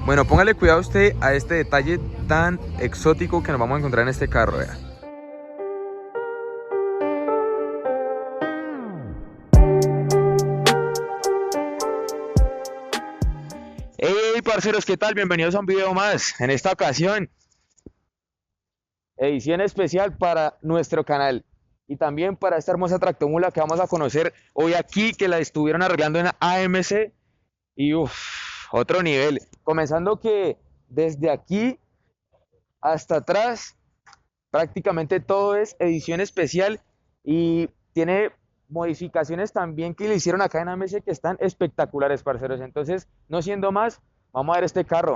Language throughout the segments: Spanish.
Bueno, póngale cuidado usted a este detalle tan exótico que nos vamos a encontrar en este carro, vea. Hey, parceros, ¿qué tal? Bienvenidos a un video más. En esta ocasión, edición especial para nuestro canal y también para esta hermosa tractomula que vamos a conocer hoy aquí, que la estuvieron arreglando en AMC y otro nivel. Comenzando que desde aquí hasta atrás prácticamente todo es edición especial y tiene modificaciones también que le hicieron acá en AMC que están espectaculares, parceros. Entonces, no siendo más, vamos a ver este carro.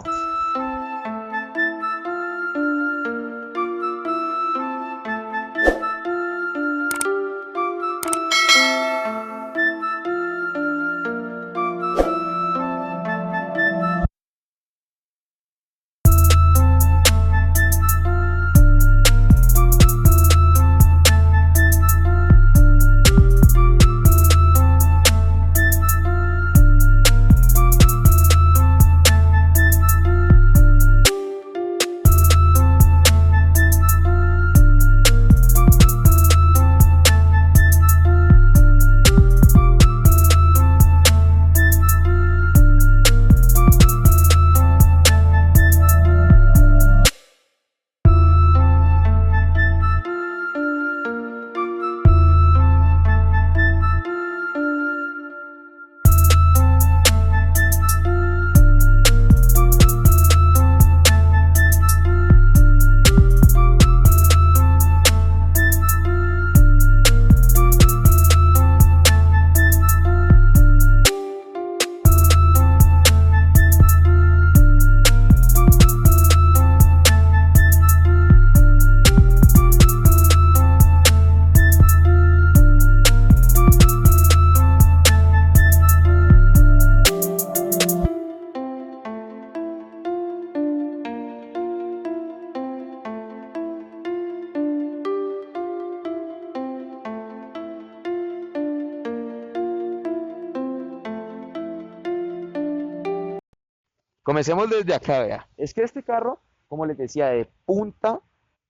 Comencemos desde acá, vea. Es que este carro, como les decía, de punta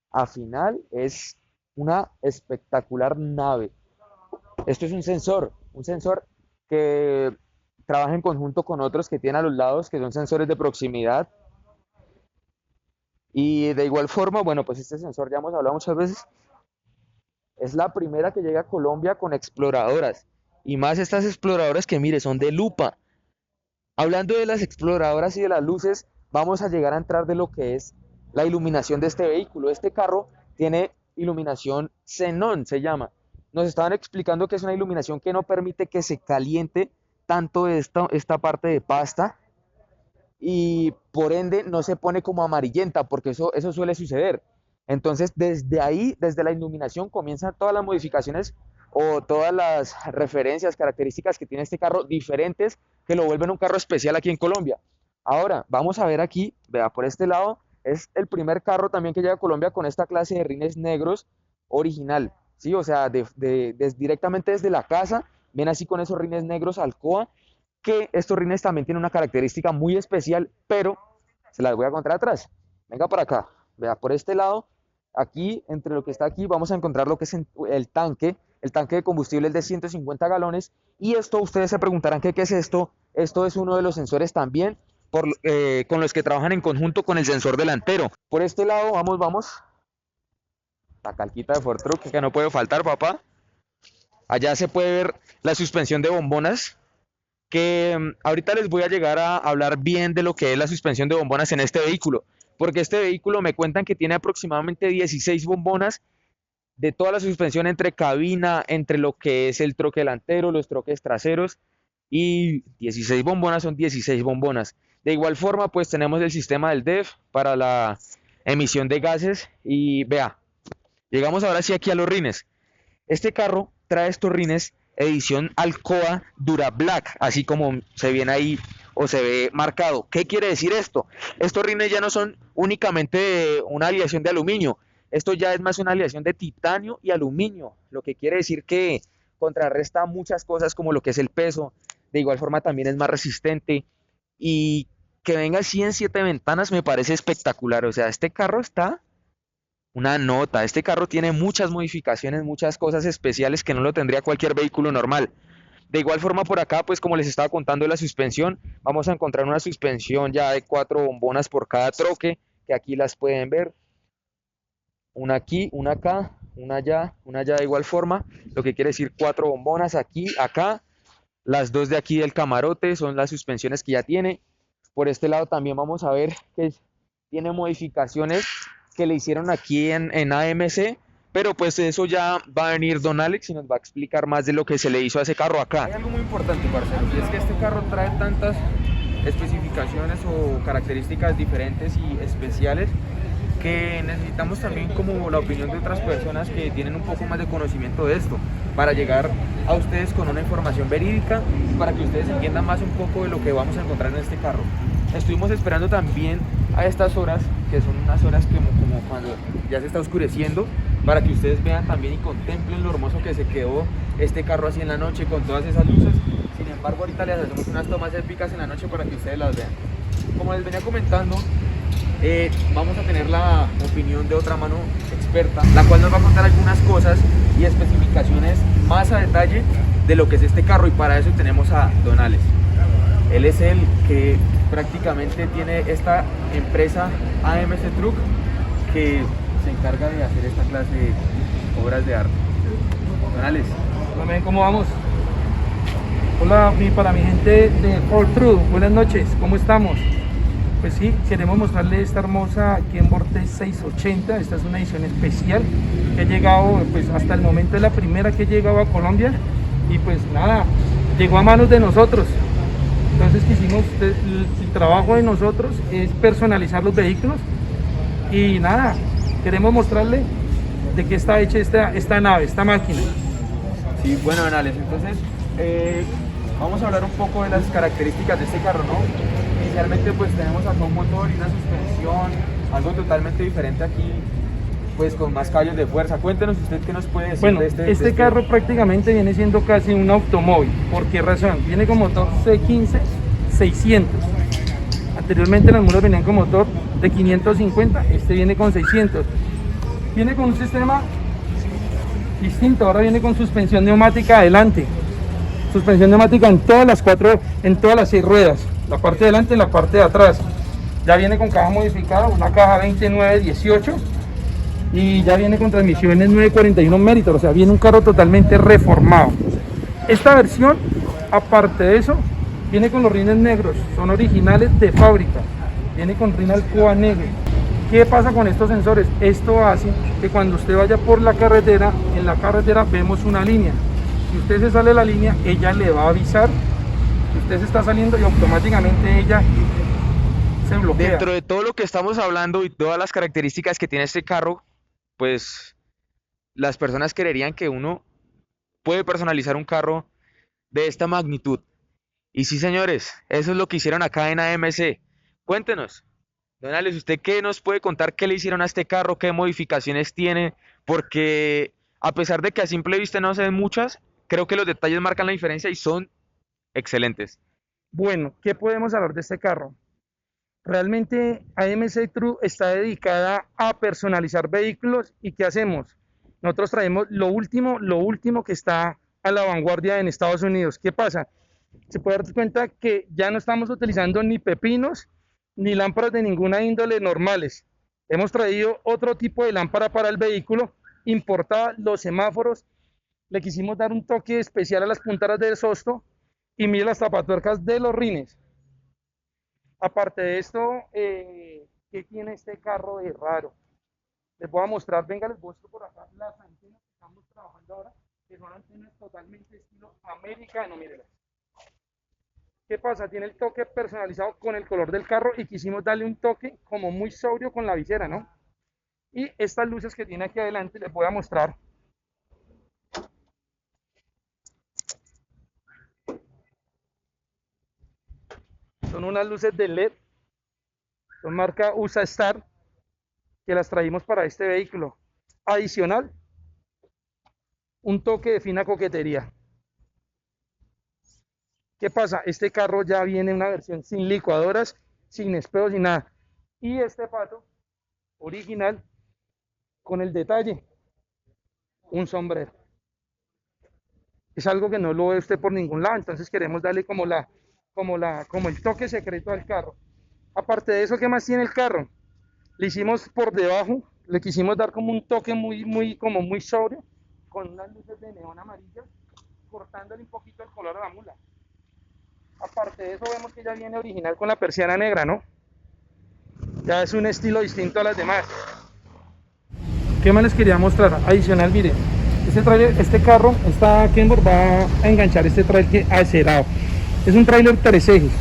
a final es una espectacular nave. Esto es un sensor que trabaja en conjunto con otros que tiene a los lados, que son sensores de proximidad. Y de igual forma, bueno, pues este sensor ya hemos hablado muchas veces, es la primera que llega a Colombia con exploradoras. Y más estas exploradoras que, mire, son de lupa. Hablando de las exploradoras y de las luces, vamos a llegar a entrar de lo que es la iluminación de este vehículo. Este carro tiene iluminación xenón, se llama. Nos estaban explicando que es una iluminación que no permite que se caliente tanto esta parte de pasta y por ende no se pone como amarillenta, porque eso suele suceder. Entonces, desde ahí, desde la iluminación, comienzan todas las modificaciones o todas las referencias, características que tiene este carro diferentes que lo vuelven un carro especial aquí en Colombia. Ahora, vamos a ver aquí, vea, por este lado, es el primer carro también que llega a Colombia con esta clase de rines negros original, ¿sí? O sea, directamente desde la casa, ven así con esos rines negros Alcoa, que estos rines también tienen una característica muy especial, pero se las voy a contar atrás. Venga para acá, vea, por este lado, aquí, entre lo que está aquí, vamos a encontrar lo que es el tanque de combustible es de 150 galones, y esto ustedes se preguntarán qué es esto. Esto es uno de los sensores también con los que trabajan en conjunto con el sensor delantero. Por este lado, vamos, la calquita de Ford Truck, que no puede faltar, papá. Allá se puede ver la suspensión de bombonas, que ahorita les voy a llegar a hablar bien de lo que es la suspensión de bombonas en este vehículo, porque este vehículo me cuentan que tiene aproximadamente 16 bombonas de toda la suspensión entre cabina, entre lo que es el troque delantero, los troques traseros, y 16 bombonas son 16 bombonas. De igual forma, pues tenemos el sistema del DEF para la emisión de gases y vea, llegamos ahora sí aquí a los rines. Este carro trae estos rines edición Alcoa Dura Black, así como se viene ahí o se ve marcado. ¿Qué quiere decir esto? Estos rines ya no son únicamente una aleación de aluminio, esto ya es más una aleación de titanio y aluminio, lo que quiere decir que contrarresta muchas cosas como lo que es el peso, de igual forma también es más resistente y que venga así en 7 ventanas me parece espectacular. O sea, este carro está una nota. Este carro tiene muchas modificaciones, muchas cosas especiales que no lo tendría cualquier vehículo normal. De igual forma por acá, pues como les estaba contando de la suspensión, vamos a encontrar una suspensión ya de 4 bombonas por cada troque, que aquí las pueden ver. Una aquí, una acá, una allá de igual forma, lo que quiere decir 4 bombonas aquí, acá. Las dos de aquí del camarote son las suspensiones que ya tiene. Por este lado también vamos a ver que tiene modificaciones que le hicieron aquí en AMC, pero pues eso ya va a venir Don Alex y nos va a explicar más de lo que se le hizo a ese carro acá. Hay algo muy importante, parcero, y es que este carro trae tantas especificaciones o características diferentes y especiales que necesitamos también como la opinión de otras personas que tienen un poco más de conocimiento de esto, para llegar a ustedes con una información verídica, para que ustedes entiendan más un poco de lo que vamos a encontrar en este carro. Estuvimos esperando también a estas horas, que son unas horas como cuando ya se está oscureciendo, para que ustedes vean también y contemplen lo hermoso que se quedó este carro así en la noche con todas esas luces. Sin embargo, ahorita les hacemos unas tomas épicas en la noche para que ustedes las vean. Como les venía comentando, vamos a tener la opinión de otra mano experta, la cual nos va a contar algunas cosas y especificaciones más a detalle de lo que es este carro, y para eso tenemos a Don Alex. Él es el que prácticamente tiene esta empresa AMC Truck, que se encarga de hacer esta clase de obras de arte. Don Alex, ¿Cómo vamos? Hola, para mi gente de Ford Truck, buenas noches, ¿cómo estamos? Pues sí, queremos mostrarles esta hermosa Kenworth 680. Esta es una edición especial que ha llegado, pues hasta el momento es la primera que ha llegado a Colombia, y pues nada, llegó a manos de nosotros. Entonces quisimos, el trabajo de nosotros es personalizar los vehículos, y nada, queremos mostrarle de qué está hecha esta nave, esta máquina. sí, bueno, Don Alex, entonces vamos a hablar un poco de las características de este carro, ¿no? Inicialmente pues tenemos acá un motor y una suspensión, algo totalmente diferente aquí, pues con más caballos de fuerza. Cuéntenos usted qué nos puede decir Bueno, de este carro prácticamente viene siendo casi un automóvil. ¿Por qué razón? Viene con motor C15 600. Anteriormente los muros venían con motor de 550, este viene con 600. Viene con un sistema distinto, ahora viene con suspensión neumática adelante. Suspensión neumática en todas las en todas las 6 ruedas, la parte de adelante y la parte de atrás. Ya viene con caja modificada, una caja 2918, y ya viene con transmisiones 941 Meritor, o sea, viene un carro totalmente reformado. Esta versión, aparte de eso, viene con los rines negros, son originales de fábrica, viene con rin Alcoa negro. ¿Qué pasa con estos sensores? Esto hace que cuando usted vaya por la carretera, en la carretera vemos una línea. Si usted se sale de la línea, ella le va a avisar que usted se está saliendo, y automáticamente ella se bloquea. Dentro de todo lo que estamos hablando y todas las características que tiene este carro, pues las personas creerían que uno puede personalizar un carro de esta magnitud. Y sí, señores, eso es lo que hicieron acá en AMC. Cuéntenos, don Alex, ¿usted qué nos puede contar qué le hicieron a este carro, qué modificaciones tiene? Porque a pesar de que a simple vista no se ven muchas, creo que los detalles marcan la diferencia y son excelentes. Bueno, ¿qué podemos hablar de este carro? Realmente AMC True está dedicada a personalizar vehículos. ¿Y qué hacemos? Nosotros traemos lo último que está a la vanguardia en Estados Unidos. ¿Qué pasa? Se puede dar cuenta que ya no estamos utilizando ni pepinos ni lámparas de ninguna índole normales. Hemos traído otro tipo de lámpara para el vehículo, importada, los semáforos. Le quisimos dar un toque especial a las puntadas del sosto, y mire las tapatuercas de los rines. Aparte de esto, ¿qué tiene este carro de raro? Les voy a mostrar, venga, les muestro por acá las antenas que estamos trabajando ahora, que son antenas totalmente estilo americano, mírenlas. ¿Qué pasa? Tiene el toque personalizado con el color del carro, y quisimos darle un toque como muy sobrio con la visera, ¿no? Y estas luces que tiene aquí adelante les voy a mostrar. Son unas luces de LED, son marca USA Star, que las traímos para este vehículo. Adicional, un toque de fina coquetería. ¿Qué pasa? Este carro ya viene en una versión sin licuadoras, sin espejos, sin nada. Y este pato original con el detalle, un sombrero. Es algo que no lo ve usted por ningún lado, entonces queremos darle como el toque secreto al carro. Aparte de eso, ¿qué más tiene el carro? Le hicimos por debajo, le quisimos dar como un toque como muy sobrio, con unas luces de neón amarillas, cortándole un poquito el color a la mula. Aparte de eso, vemos que ya viene original con la persiana negra, ¿no? Ya es un estilo distinto a las demás. ¿Qué más les quería mostrar? Adicional, miren, este carro, esta Kenworth va a enganchar este trailer acerado. Es un trailer 3 ejes.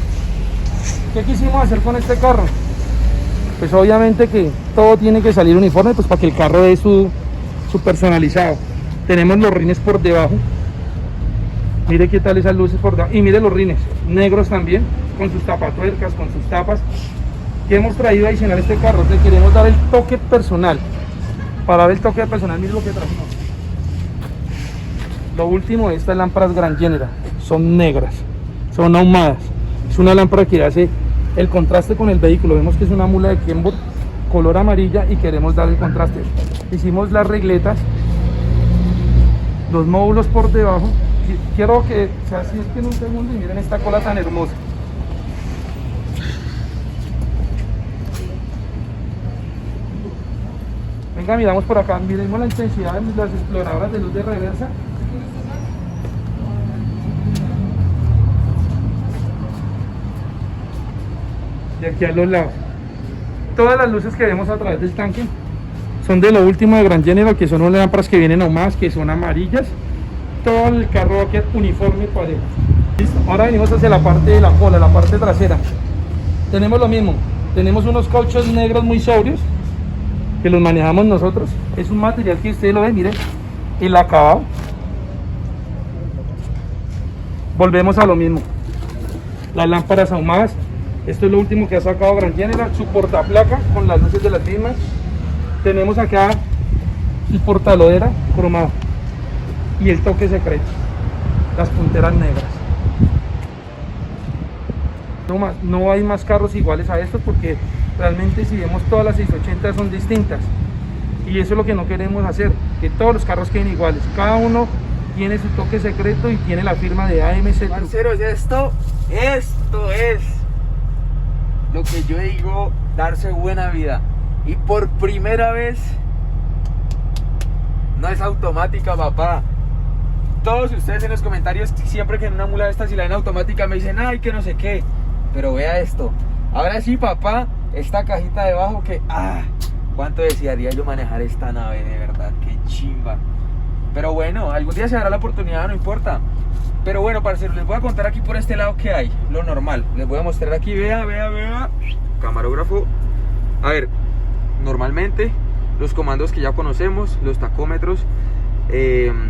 ¿Qué quisimos hacer con este carro? Pues obviamente que todo tiene que salir uniforme, pues para que el carro dé su personalizado. Tenemos los rines por debajo. Mire qué tal esas luces por debajo. Y mire los rines, negros también, con sus tapatuercas, con sus tapas. ¿Qué hemos traído adicional a este carro? Le queremos dar el toque personal. Para ver el toque personal, mire lo que trajimos. Lo último de estas lámparas Grand General. Son negras, son ahumadas. Es una lámpara que hace el contraste con el vehículo. Vemos que es una mula de Kenworth color amarilla y queremos dar el contraste. Hicimos las regletas, los módulos por debajo. Quiero que se acerquen un segundo y miren esta cola tan hermosa. Venga, miramos por acá, miremos la intensidad de las exploradoras de luz de reversa. De aquí a los lados. Todas las luces que vemos a través del tanque son de lo último de Grand General, que son unas lámparas que vienen ahumadas, que son amarillas. Todo el carro va a quedar uniforme y parejo. ¿Listo? Ahora venimos hacia la parte de la cola, la parte trasera. Tenemos lo mismo, tenemos unos cauchos negros muy sobrios, que los manejamos nosotros. Es un material que ustedes lo ven, miren, el acabado. Volvemos a lo mismo, las lámparas ahumadas. Esto es lo último que ha sacado Grand General, su portaplaca con las luces de las mismas. Tenemos acá el portalodera cromado y el toque secreto, las punteras negras. No hay más carros iguales a estos, porque realmente si vemos todas las 680 son distintas, y eso es lo que no queremos hacer, que todos los carros queden iguales. Cada uno tiene su toque secreto y tiene la firma de AMC. Parceros, esto es lo que yo digo, darse buena vida. Y por primera vez no es automática, papá. Todos ustedes en los comentarios, siempre que en una mula de estas, si la ven automática, me dicen, ay, que no sé qué. Pero vea esto, ahora sí, papá, esta cajita debajo que, cuánto desearía yo manejar esta nave, de verdad, qué chimba. Pero bueno, algún día se dará la oportunidad, no importa. Pero bueno, parceros, les voy a contar aquí por este lado que hay, lo normal. Les voy a mostrar aquí, vea, camarógrafo. A ver, normalmente los comandos que ya conocemos, los tacómetros,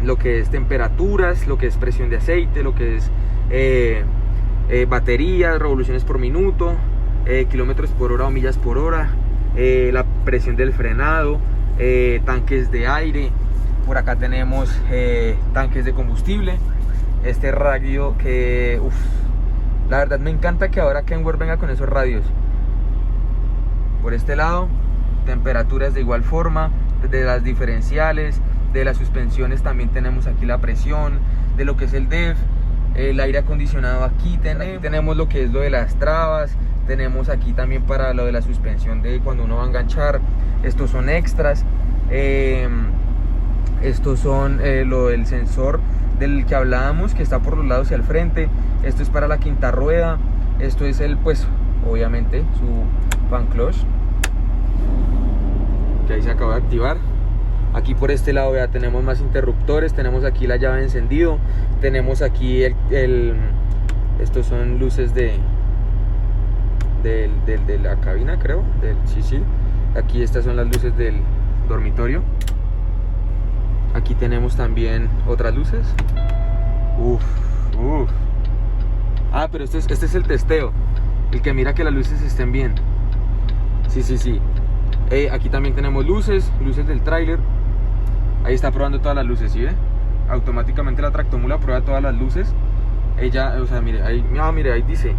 lo que es temperaturas, lo que es presión de aceite, lo que es baterías, revoluciones por minuto, kilómetros por hora o millas por hora, la presión del frenado, tanques de aire. Por acá tenemos tanques de combustible. Este radio que, la verdad me encanta que ahora Kenworth venga con esos radios. Por este lado, temperaturas de igual forma, de las diferenciales, de las suspensiones también tenemos aquí la presión, de lo que es el DEF, el aire acondicionado aquí tenemos lo que es lo de las trabas, tenemos aquí también para lo de la suspensión de cuando uno va a enganchar. Estos son extras, estos son lo del sensor del que hablábamos, que está por los lados y al frente. Esto es para la quinta rueda. Esto es el, pues, obviamente, su fan clutch, que ahí se acaba de activar. Aquí por este lado ya tenemos más interruptores, tenemos aquí la llave de encendido, tenemos aquí estos son luces de la cabina, creo, sí, aquí estas son las luces del dormitorio. Aquí tenemos también otras luces. Pero este es el testeo, el que mira que las luces estén bien. Sí. Aquí también tenemos luces del tráiler. Ahí está probando todas las luces, ¿sí ve? Automáticamente la tractomula prueba todas las luces. Ella, o sea, mire, ahí dice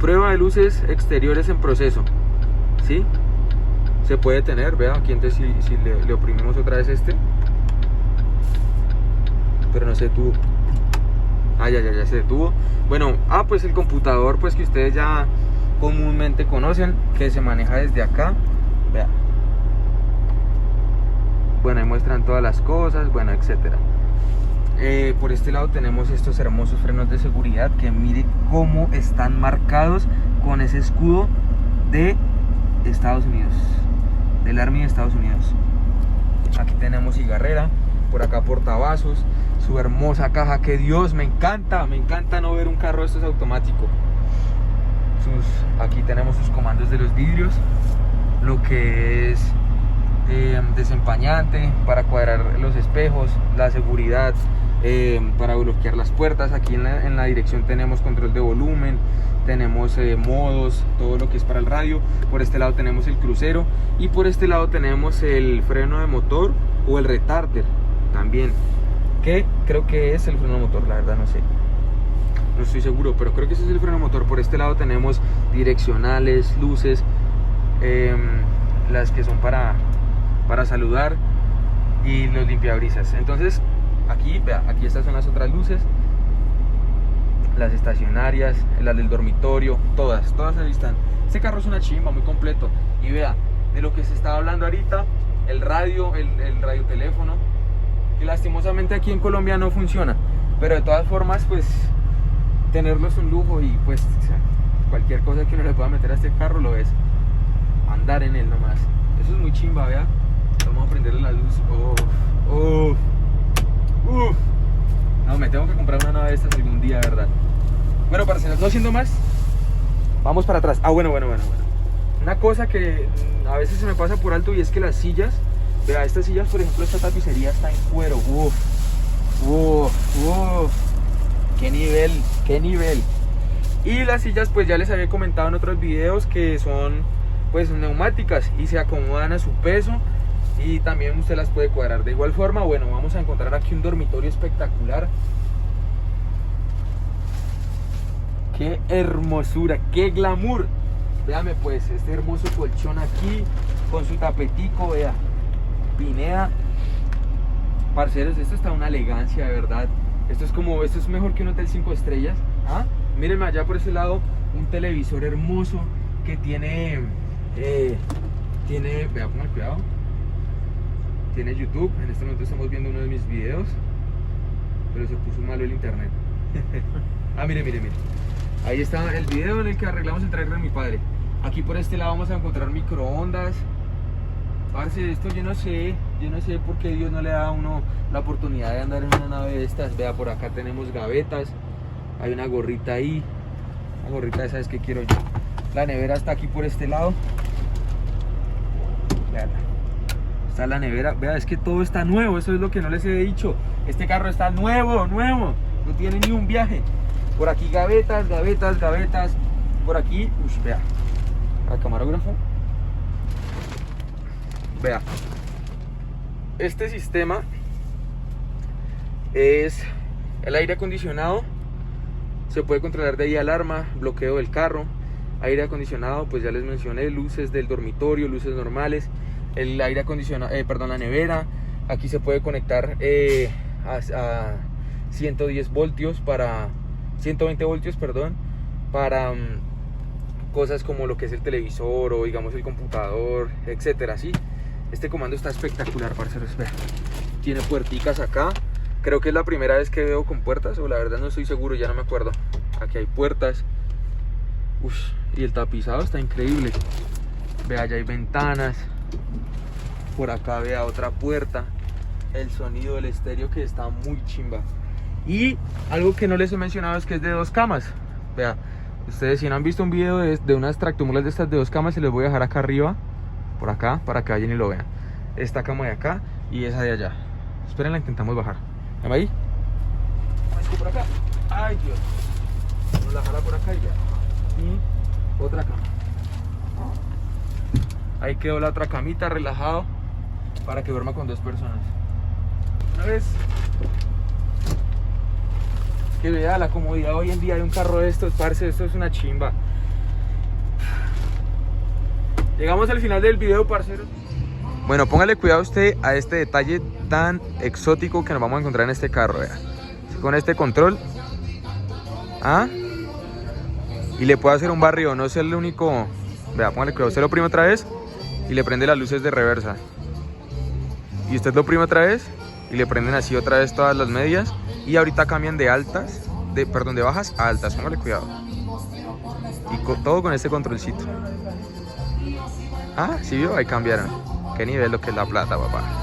Prueba de luces exteriores en proceso. ¿Sí? Se puede tener, vea, aquí entonces si le oprimimos otra vez este. Pero no se detuvo. Ya se detuvo. Bueno, pues el computador pues que ustedes ya comúnmente conocen, que se maneja desde acá. Vea. Bueno, ahí muestran todas las cosas, bueno, etcétera. Por este lado tenemos estos hermosos frenos de seguridad que miren cómo están marcados con ese escudo de Estados Unidos, del Army de Estados Unidos. Aquí tenemos cigarrera, por acá portavasos, su hermosa caja que Dios, me encanta no ver un carro de estos automático. Aquí tenemos sus comandos de los vidrios, lo que es desempañante para cuadrar los espejos, la seguridad, para bloquear las puertas. Aquí en la dirección tenemos control de volumen, tenemos modos, todo lo que es para el radio. Por este lado tenemos el crucero y por este lado tenemos el freno de motor o el retarder también, que creo que es el freno de motor, la verdad no sé, no estoy seguro, pero creo que ese es el freno de motor. Por este lado tenemos direccionales, luces, las que son para saludar, y los limpiabrisas. Entonces aquí, vea, aquí estas son las otras luces, las estacionarias, las del dormitorio, todas ahí están. Este carro es una chimba, muy completo. Y vea, de lo que se estaba hablando ahorita, el radio, el radioteléfono, que lastimosamente aquí en Colombia no funciona, pero de todas formas pues tenerlo es un lujo. Y pues, o sea, cualquier cosa que uno le pueda meter a este carro lo es andar en él nomás. Eso es muy chimba, vea. Vamos a prenderle la luz. No, me tengo que comprar una nave de estas algún día, ¿verdad? Bueno, para no siendo más, vamos para atrás. Bueno. Una cosa que a veces se me pasa por alto, y es que las sillas, vea, estas sillas, por ejemplo, esta tapicería está en cuero. Qué nivel. Y las sillas, pues ya les había comentado en otros videos que son pues neumáticas y se acomodan a su peso, y también usted las puede cuadrar de igual forma. Bueno, vamos a encontrar aquí un dormitorio espectacular. Qué hermosura, qué glamour. Véame pues, este hermoso colchón aquí con su tapetico, vea, Pineda. Parceros, esto está una elegancia, de verdad. Esto es mejor que un hotel 5 estrellas. Mírenme allá por ese lado, un televisor hermoso que tiene, vea, pongan cuidado, tiene YouTube. En este momento estamos viendo uno de mis videos, pero se puso malo el internet. Mire. Ahí está el video en el que arreglamos el trailer de mi padre. Aquí por este lado vamos a encontrar microondas. Parce, esto yo no sé por qué Dios no le da a uno la oportunidad de andar en una nave de estas. Vea, por acá tenemos gavetas, hay una gorrita ahí, una gorrita de esas que quiero yo. La nevera está aquí por este lado. Veanla. Está la nevera, vea, es que todo está nuevo, eso es lo que no les he dicho. Este carro está nuevo, no tiene ni un viaje. Por aquí gavetas. Por aquí, vea, al camarógrafo. Vea, este sistema es el aire acondicionado. Se puede controlar de ahí alarma, bloqueo del carro, aire acondicionado, pues ya les mencioné, luces del dormitorio, luces normales, el aire acondicionado, la nevera. Aquí se puede conectar a 110 voltios para 120 voltios, perdón, para cosas como lo que es el televisor o digamos el computador, etcétera, ¿sí? Este comando está espectacular, parceros. Tiene puerticas acá. Creo que es la primera vez que veo con puertas, o la verdad no estoy seguro, ya no me acuerdo. Aquí hay puertas. Y el tapizado está increíble. Vea, allá hay ventanas. Por acá vea otra puerta. El sonido del estéreo que está muy chimba. Y algo que no les he mencionado es que es de 2 camas. Vea, ustedes si no han visto un video de unas tractomulas de estas de 2 camas, se les voy a dejar acá arriba, por acá, para que vayan y lo vean. Esta cama de acá y esa de allá. Esperen, la intentamos bajar. ¿Ven ahí? Por acá. Ay, Dios. Vamos a bajarla por acá y ya. Y otra cama. Ahí quedó la otra camita, relajado, para que duerma con 2 personas. Una vez que vea la comodidad hoy en día de un carro de estos, parce, esto es una chimba. Llegamos al final del video, parceros. Bueno, póngale cuidado usted a este detalle tan exótico que nos vamos a encontrar en este carro, vea. Con este control, ¿ah? Y le puede hacer un barrio, no es el único. Vea, póngale cuidado, usted lo oprime otra vez y le prende las luces de reversa. Y usted lo oprime otra vez y le prenden así otra vez todas las medias. Y ahorita cambian de altas, de bajas a altas, póngale cuidado. Y todo con este controlcito. Ah, ¿sí vio? Ahí cambiaron. Qué nivel lo que es la plata, papá.